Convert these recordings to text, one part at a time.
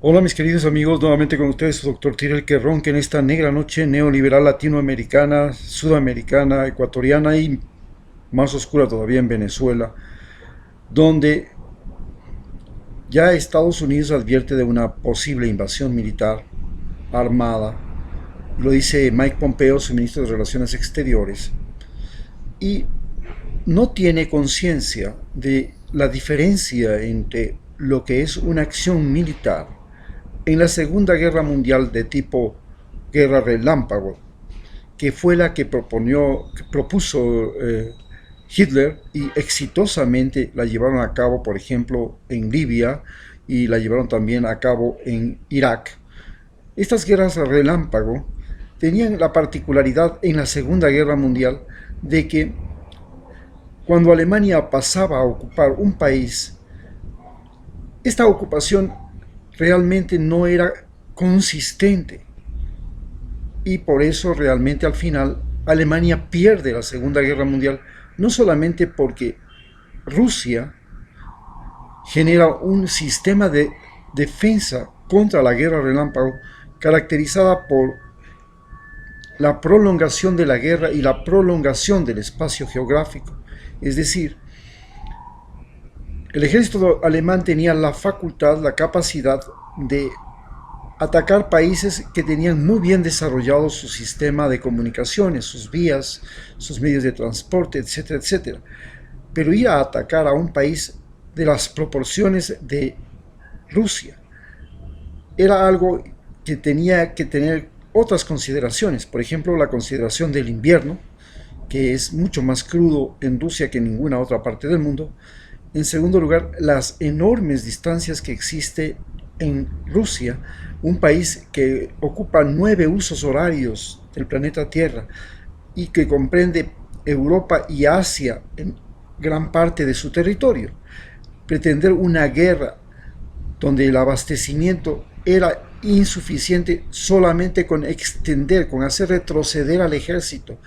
Hola mis queridos amigos, nuevamente con ustedes su doctor Tirel que ronca en esta negra noche neoliberal latinoamericana, sudamericana, ecuatoriana y más oscura todavía en Venezuela, donde ya Estados Unidos advierte de una posible invasión militar armada. Lo dice Mike Pompeo, su ministro de Relaciones Exteriores, y no tiene conciencia de la diferencia entre lo que es una acción militar en la Segunda Guerra Mundial de tipo guerra relámpago, que fue la que propuso Hitler y exitosamente la llevaron a cabo, por ejemplo, en Libia y la llevaron también a cabo en Irak. Estas guerras relámpago tenían la particularidad en la Segunda Guerra Mundial de que cuando Alemania pasaba a ocupar un país, esta ocupación realmente no era consistente y por eso realmente al final Alemania pierde la Segunda Guerra Mundial, no solamente porque Rusia genera un sistema de defensa contra la guerra relámpago caracterizada por la prolongación de la guerra y la prolongación del espacio geográfico. Es decir, el ejército alemán tenía la facultad, la capacidad de atacar países que tenían muy bien desarrollado su sistema de comunicaciones, sus vías, sus medios de transporte, etcétera, etcétera. Pero ir a atacar a un país de las proporciones de Rusia era algo que tenía que tener otras consideraciones. Por ejemplo, la consideración del invierno, que es mucho más crudo en Rusia que en ninguna otra parte del mundo. En segundo lugar, las enormes distancias que existe en Rusia, un país que ocupa 9 usos horarios del planeta Tierra y que comprende Europa y Asia en gran parte de su territorio. Pretender una guerra donde el abastecimiento era insuficiente solamente con extender, con hacer retroceder al ejército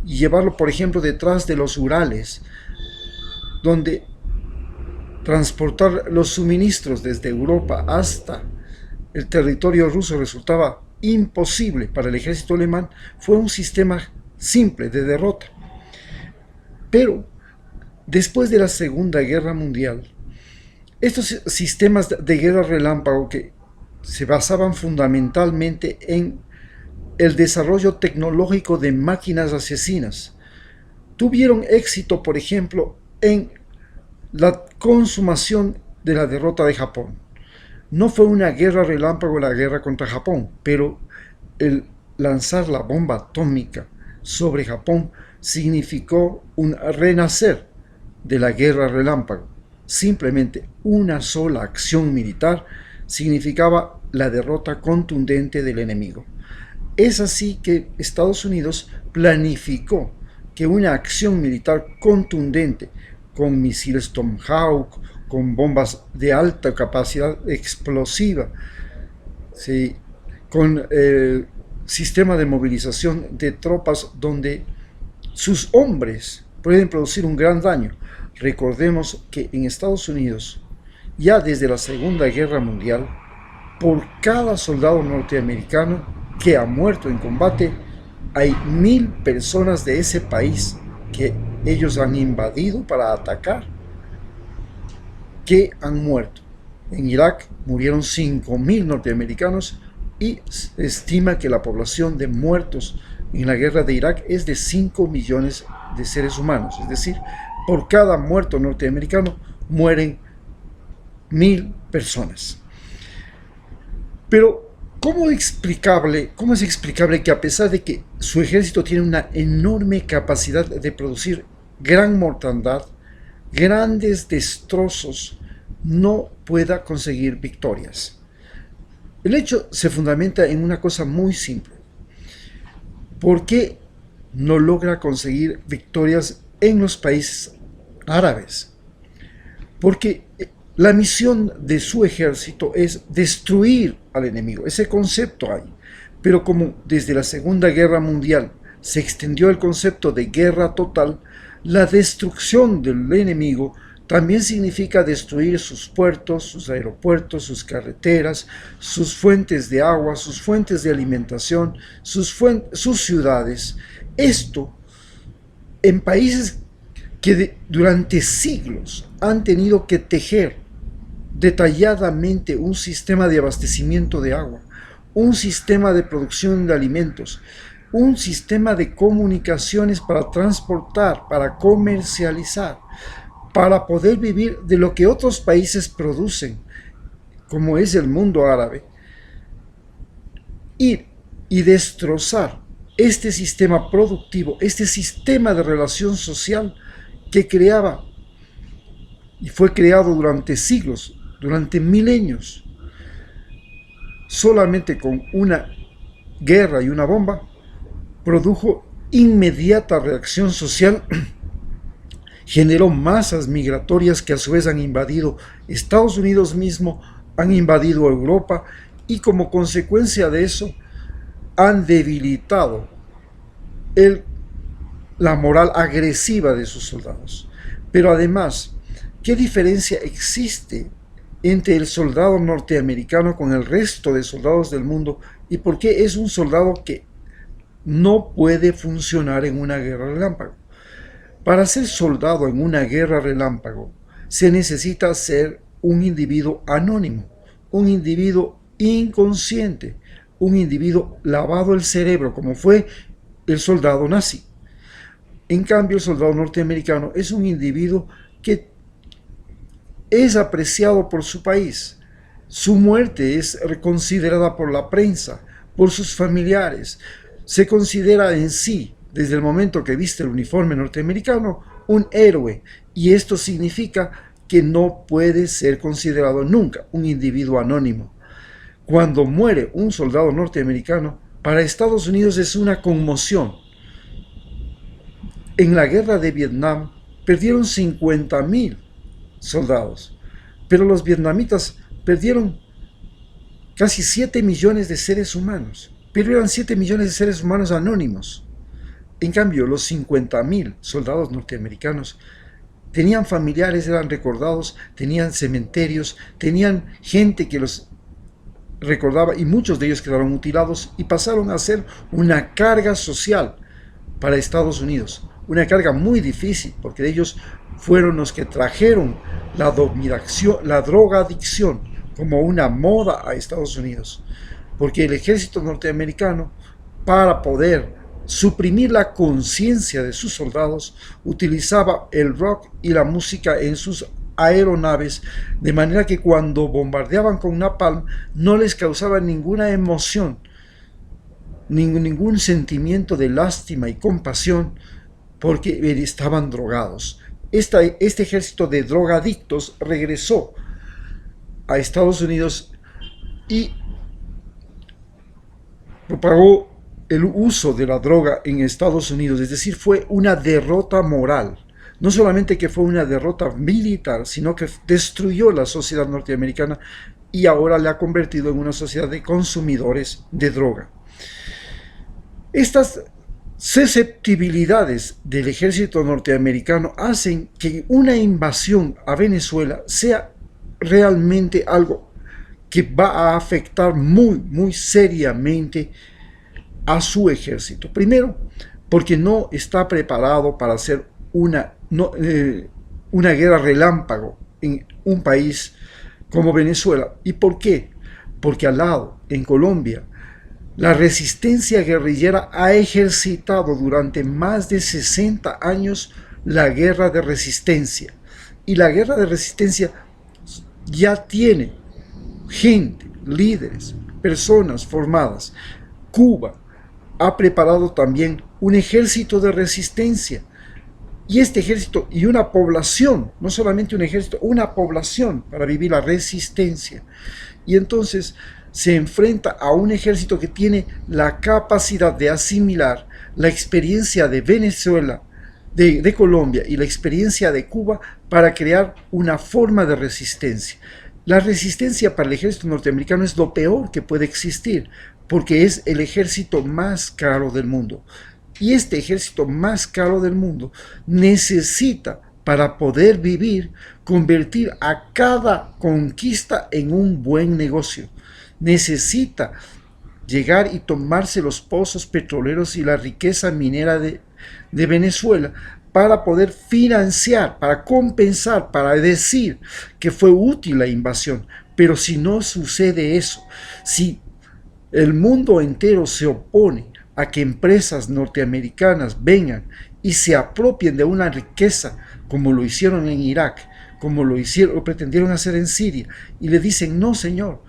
y llevarlo, por ejemplo, detrás de los Urales, donde transportar los suministros desde Europa hasta el territorio ruso resultaba imposible para el ejército alemán, fue un sistema simple de derrota. Pero después de la Segunda Guerra Mundial, estos sistemas de guerra relámpago que se basaban fundamentalmente en el desarrollo tecnológico de máquinas asesinas, tuvieron éxito, por ejemplo, en la consumación de la derrota de Japón. No fue una guerra relámpago la guerra contra Japón, pero el lanzar la bomba atómica sobre Japón significó un renacer de la guerra relámpago. Simplemente una sola acción militar significaba la derrota contundente del enemigo. Es así que Estados Unidos planificó que una acción militar contundente con misiles Tomahawk, con bombas de alta capacidad explosiva, ¿sí?, con sistema de movilización de tropas donde sus hombres pueden producir un gran daño. Recordemos que en Estados Unidos, ya desde la Segunda Guerra Mundial, por cada soldado norteamericano que ha muerto en combate, hay 1000 personas de ese país que ellos han invadido para atacar, que han muerto. En Irak murieron 5000 norteamericanos y se estima que la población de muertos en la guerra de Irak es de 5 millones de seres humanos. Es decir, por cada muerto norteamericano mueren 1000 personas. Pero ¿cómo es explicable que a pesar de que su ejército tiene una enorme capacidad de producir gran mortandad, grandes destrozos, no pueda conseguir victorias? El hecho se fundamenta en una cosa muy simple. ¿Por qué no logra conseguir victorias en los países árabes? Porque la misión de su ejército es destruir al enemigo. Ese concepto hay. Pero como desde la Segunda Guerra Mundial se extendió el concepto de guerra total, la destrucción del enemigo También significa destruir sus puertos, sus aeropuertos, sus carreteras, sus fuentes de agua, sus fuentes de alimentación, sus ciudades. Esto en países que durante siglos han tenido que tejer detalladamente un sistema de abastecimiento de agua, un sistema de producción de alimentos, un sistema de comunicaciones para transportar, para comercializar, para poder vivir de lo que otros países producen, como es el mundo árabe. Ir y destrozar este sistema productivo, este sistema de relación social que creaba y fue creado durante siglos, durante milenios, solamente con una guerra y una bomba, produjo inmediata reacción social, generó masas migratorias que a su vez han invadido Estados Unidos mismo, han invadido Europa y como consecuencia de eso han debilitado la moral agresiva de sus soldados. Pero además, ¿qué diferencia existe entre el soldado norteamericano con el resto de soldados del mundo y por qué es un soldado que no puede funcionar en una guerra relámpago? Para ser soldado en una guerra relámpago se necesita ser un individuo anónimo, un individuo inconsciente, un individuo lavado el cerebro, como fue el soldado nazi. En cambio, el soldado norteamericano es un individuo que es apreciado por su país. Su muerte es considerada por la prensa, por sus familiares. Se considera en sí, desde el momento que viste el uniforme norteamericano, un héroe. Y esto significa que no puede ser considerado nunca un individuo anónimo. Cuando muere un soldado norteamericano, para Estados Unidos es una conmoción. En la guerra de Vietnam perdieron 50,000 soldados, pero los vietnamitas perdieron casi 7 millones de seres humanos, pero eran 7 millones de seres humanos anónimos. En cambio, los 50,000 soldados norteamericanos tenían familiares, eran recordados, tenían cementerios, tenían gente que los recordaba y muchos de ellos quedaron mutilados y pasaron a ser una carga social para Estados Unidos. Una carga muy difícil porque ellos fueron los que trajeron la drogadicción como una moda a Estados Unidos. Porque el ejército norteamericano, para poder suprimir la conciencia de sus soldados, utilizaba el rock y la música en sus aeronaves, de manera que cuando bombardeaban con napalm no les causaba ninguna emoción, ningún sentimiento de lástima y compasión, porque estaban drogados. Este ejército de drogadictos regresó a Estados Unidos y propagó el uso de la droga en Estados Unidos, es decir, fue una derrota moral. No solamente que fue una derrota militar, sino que destruyó la sociedad norteamericana y ahora la ha convertido en una sociedad de consumidores de droga. Estas susceptibilidades del ejército norteamericano hacen que una invasión a Venezuela sea realmente algo que va a afectar muy seriamente a su ejército. Primero, porque no está preparado para hacer una guerra relámpago en un país como Venezuela. ¿Y por qué? Porque al lado, en Colombia, la resistencia guerrillera ha ejercitado durante más de 60 años la guerra de resistencia. Y la guerra de resistencia ya tiene gente, líderes, personas formadas. Cuba ha preparado también un ejército de resistencia. Y este ejército y una población, no solamente un ejército, una población para vivir la resistencia. Y entonces se enfrenta a un ejército que tiene la capacidad de asimilar la experiencia de Venezuela, de Colombia y la experiencia de Cuba para crear una forma de resistencia. La resistencia para el ejército norteamericano es lo peor que puede existir, porque es el ejército más caro del mundo. Y este ejército más caro del mundo necesita para poder vivir, convertir a cada conquista en un buen negocio. Necesita llegar y tomarse los pozos petroleros y la riqueza minera de Venezuela para poder financiar, para compensar, para decir que fue útil la invasión. Pero si no sucede eso, si el mundo entero se opone a que empresas norteamericanas vengan y se apropien de una riqueza como lo hicieron en Irak, como lo pretendieron hacer en Siria, y le dicen, no señor,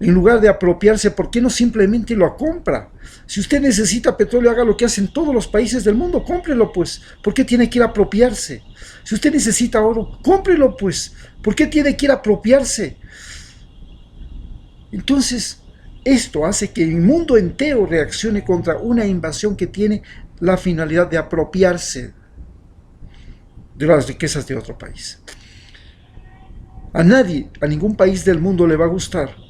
en lugar de apropiarse, ¿por qué no simplemente lo compra? Si usted necesita petróleo, haga lo que hacen todos los países del mundo, cómprelo pues. ¿Por qué tiene que ir a apropiarse? Si usted necesita oro, cómprelo pues. ¿Por qué tiene que ir a apropiarse? Entonces, esto hace que el mundo entero reaccione contra una invasión que tiene la finalidad de apropiarse de las riquezas de otro país. A nadie, a ningún país del mundo le va a gustar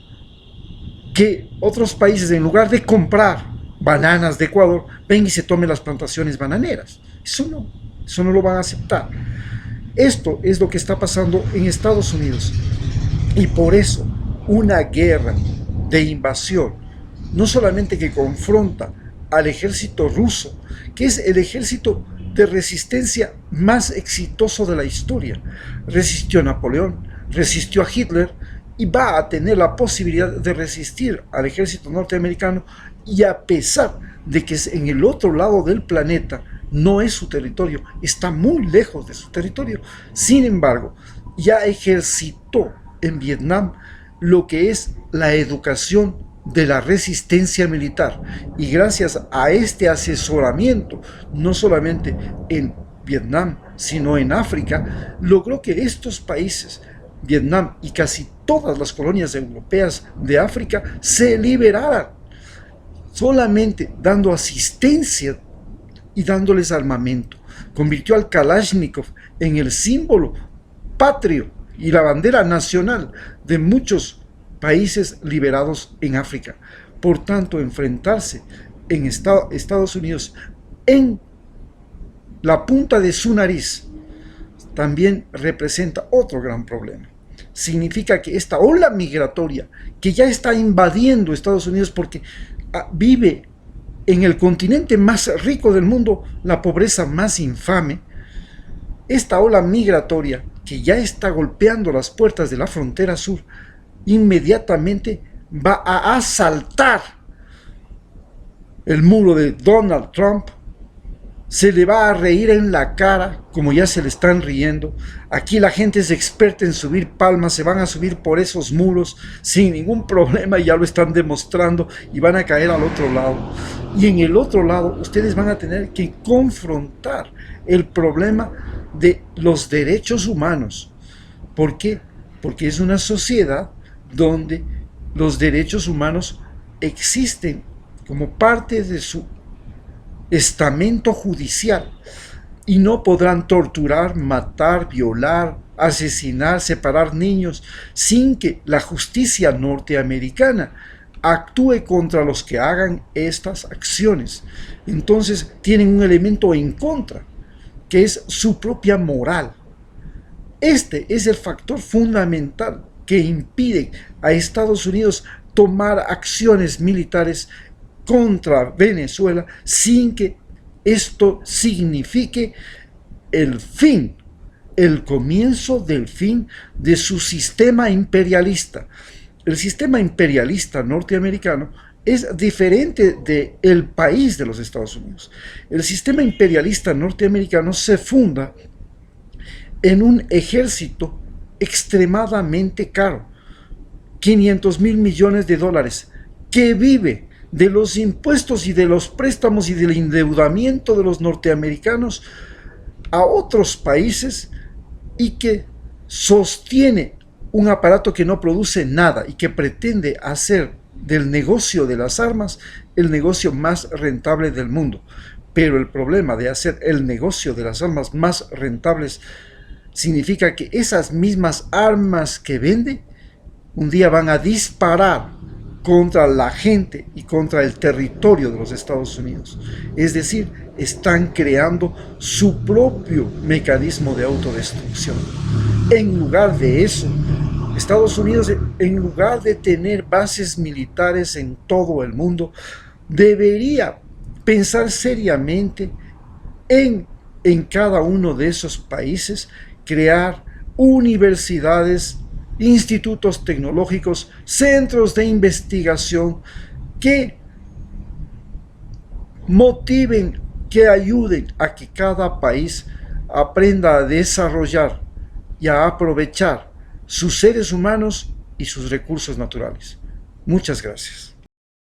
que otros países, en lugar de comprar bananas de Ecuador, vengan y se tomen las plantaciones bananeras. Eso no lo van a aceptar. Esto es lo que está pasando en Estados Unidos. Y por eso, una guerra de invasión, no solamente que confronta al ejército ruso, que es el ejército de resistencia más exitoso de la historia. Resistió a Napoleón, resistió a Hitler, y va a tener la posibilidad de resistir al ejército norteamericano, y a pesar de que es en el otro lado del planeta, no es su territorio, está muy lejos de su territorio. Sin embargo, ya ejercitó en Vietnam lo que es la educación de la resistencia militar, y gracias a este asesoramiento, no solamente en Vietnam, sino en África, logró que estos países, Vietnam y casi todas las colonias europeas de África, se liberaran, solamente dando asistencia y dándoles armamento. Convirtió al Kalashnikov en el símbolo patrio y la bandera nacional de muchos países liberados en África. Por tanto, enfrentarse en Estados Unidos en la punta de su nariz también representa otro gran problema. Significa que esta ola migratoria que ya está invadiendo Estados Unidos, porque vive en el continente más rico del mundo la pobreza más infame, esta ola migratoria que ya está golpeando las puertas de la frontera sur, inmediatamente va a asaltar el muro de Donald Trump, se le va a reír en la cara, como ya se le están riendo. Aquí la gente es experta en subir palmas, se van a subir por esos muros sin ningún problema, y ya lo están demostrando, y van a caer al otro lado. Y en el otro lado, ustedes van a tener que confrontar el problema de los derechos humanos. ¿Por qué? Porque es una sociedad donde los derechos humanos existen como parte de su estamento judicial, y no podrán torturar, matar, violar, asesinar, separar niños sin que la justicia norteamericana actúe contra los que hagan estas acciones. Entonces tienen un elemento en contra, que es su propia moral. Este es el factor fundamental que impide a Estados Unidos tomar acciones militares contra Venezuela sin que esto signifique el fin, el comienzo del fin de su sistema imperialista. El sistema imperialista norteamericano es diferente del país de los Estados Unidos. El sistema imperialista norteamericano se funda en un ejército extremadamente caro, 500 mil millones de dólares, que vive de los impuestos y de los préstamos y del endeudamiento de los norteamericanos a otros países, y que sostiene un aparato que no produce nada y que pretende hacer del negocio de las armas el negocio más rentable del mundo. Pero el problema de hacer el negocio de las armas más rentables significa que esas mismas armas que vende un día van a disparar contra la gente y contra el territorio de los Estados Unidos. Es decir, están creando su propio mecanismo de autodestrucción. En lugar de eso, Estados Unidos, en lugar de tener bases militares en todo el mundo, debería pensar seriamente en cada uno de esos países, crear universidades, institutos tecnológicos, centros de investigación que motiven, que ayuden a que cada país aprenda a desarrollar y a aprovechar sus seres humanos y sus recursos naturales. Muchas gracias.